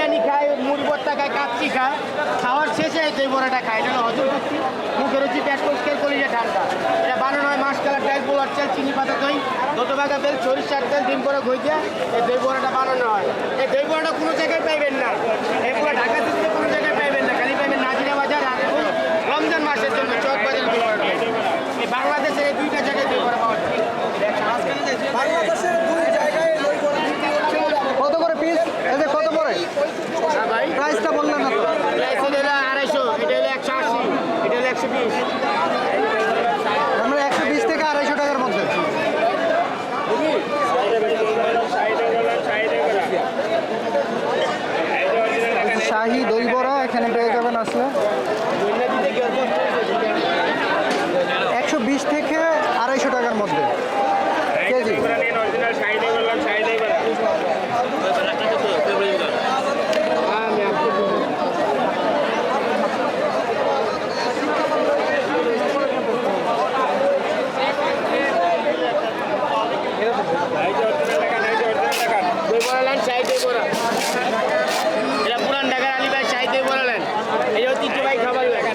বিরিয়ানি খায়, মুড়ি ভর্তা খায়, কাচ্চি খায়, খাওয়ার শেষে এই দই বড়াটা খায়। এটা হলো হজম শক্তি, মুখের রুচি, পেট পরিষ্কার, কলিজা ঠান্ডা। এটা বানানো হয় মাসকালার ডাল, পোলার চাল, চিনি পাতা দই, দোতবাগা বেল, সরিষার তেল, ডিম করে ঘইতে এই দই বড়াটা বানানো হয়। এই দই বড়াটা কোনো জায়গায় পাইবেন না, এই পুরো ঢাকা থেকে কোনো জায়গায় পাইবেন না, খালি পাইবেন নাজিরা বাজার আর এখন রমজান মাসের জন্য চক বাজার দই বড়াটা। এই বাংলাদেশের এই দুইটা জায়গায় দই বড়া পাওয়া যায়। বাংলাদেশের দুই জায়গায় দই বড়া বিক্রি হচ্ছে। কত করে পিস? এতে কত পড়ে? হ্যাঁ ভাই, প্রাইসটা বললেন না তো। প্রাইস হলো 250, এটা হলো 180, এটা হলো 120। আমরা 120 থেকে 250 টাকার মধ্যে। শাহী দই বড়া এখানে পেয়ে যাবেন আসলে 120 থেকে 250 টাকার মধ্যে কেজি। দই বড়া নেন, শাহী দই বড়া। এটা পুরান ঢাকার আলী ভাই শাহী দই বড়া নেন। এই ঐতিহ্যবাহী খাবার লেখা।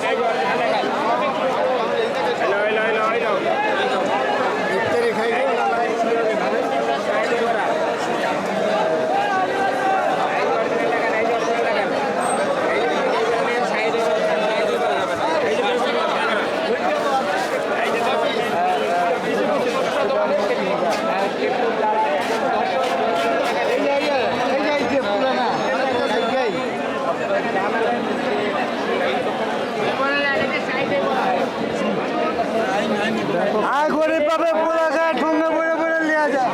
আর গরিব পাবে পোড়া খায়, ঠুঙ্গে পড়ে পড়ে লিয়া যায়।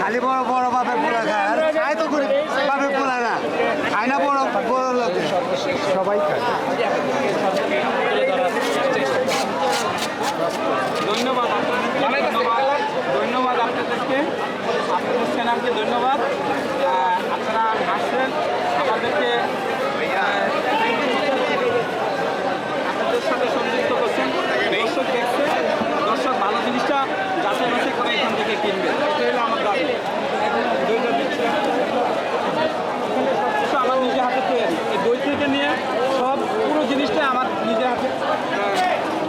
খালি বড় বড় পাবে পোড়া খায়, আর খায় তো গরিব পাবে পোড়া না, খায় না বড় বড় লোক, সবাই খায়। ধন্যবাদ ধন্যবাদ আপনাদেরকে, আপনাদের চ্যানেলকে ধন্যবাদ। আপনারা আসছেন আমাদেরকে আপনাদের সাথে সংযুক্ত করছেন, দর্শক দেখছে, দর্শক ভালো জিনিসটা যাচাই বাছাই করে এখান থেকে কিনবে, এটা হলো আমার দাবি। দইটা দিচ্ছি সবকিছু আমার নিজের হাতে তৈরি, এই দই থেকে নিয়ে সব পুরো জিনিসটাই আমার নিজের হাতে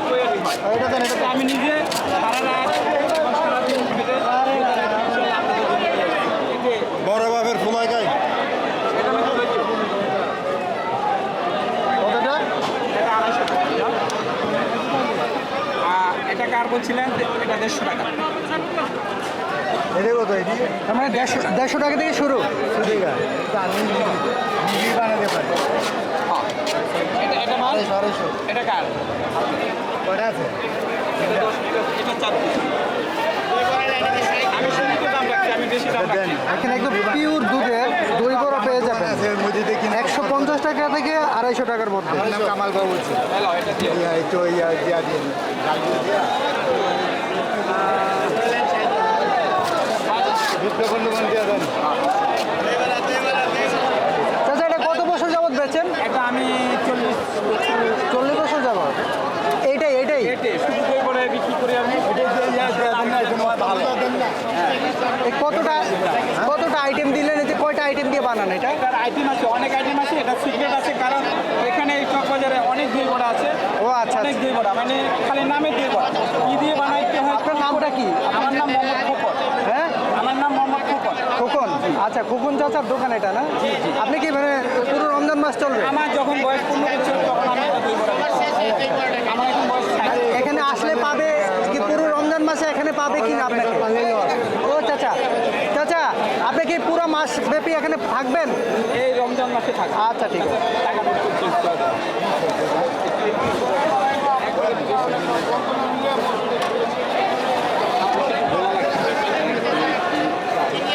তৈরি হয়। আমি নিজে সারা রাত সারাদিন খেটে বড় বাপের ফুলাই খায়। কতটা? এটা কার বলছিলেন? এটা 150 টাকা। এটা কত? মানে 150 টাকা থেকে শুরু। বানাতে পারি এটা মাল, এটা কার? কটা আছে? এটা 4 পিস। আমি সীমিত দাম রাখছি, আমি বেশি দাম রাখছি। এখানে একদম পিওর দুধের দই বড়া পেয়ে যাবেন 150 টাকা থেকে 250 টাকার মধ্যে। কামাল বাবু বলছি। হ্যালো, এটা দিয়ে একটু দিয়া দিয়ে চাচা, এটা কত বছর যাবত বেচেন? এটা আমি 40 বছর যাবত। এইটাই এটে শুধু দই করে বিক্রি করি আমি। এই কতটা আইটেম দিলেন? এতে কয়টা আইটেম দিয়ে বানান এটা? এটার আইটেম আছে, অনেক আইটেম আছে, এটা সিক্রেট আছে, কারণ এখানে এই চকবাজারে অনেক দই বড়া আছে। ও আচ্ছা, অনেক দই বড়া, মানে খালি নামে দই বড়া, কি দিয়ে বানাইতে হয়। আপনার নামটা কি? আমার নাম মোহাম্মদ খোকন। হ্যাঁ, আমার নাম মোহাম্মদ খোকন। খোকন। আচ্ছা, খোকন চাচার দোকান এটা না? আপনি কি মানে পুরো রমজান মাস চলবে? আমার যখন বয়স 15 ছিল তখন আমি এটা দই বড়া খাচ্ছি। আমার এখন বয়স 60। এখানে আসলে পাবে কি পুরো রমজান মাসে এখানে পাবে কি না আপনাকে? ও চাচা, আপনি কি পুরো মাস ব্যাপী এখানে থাকবেন? এই রমজান মাসে থাকে। আচ্ছা, ঠিক আছে। টাকা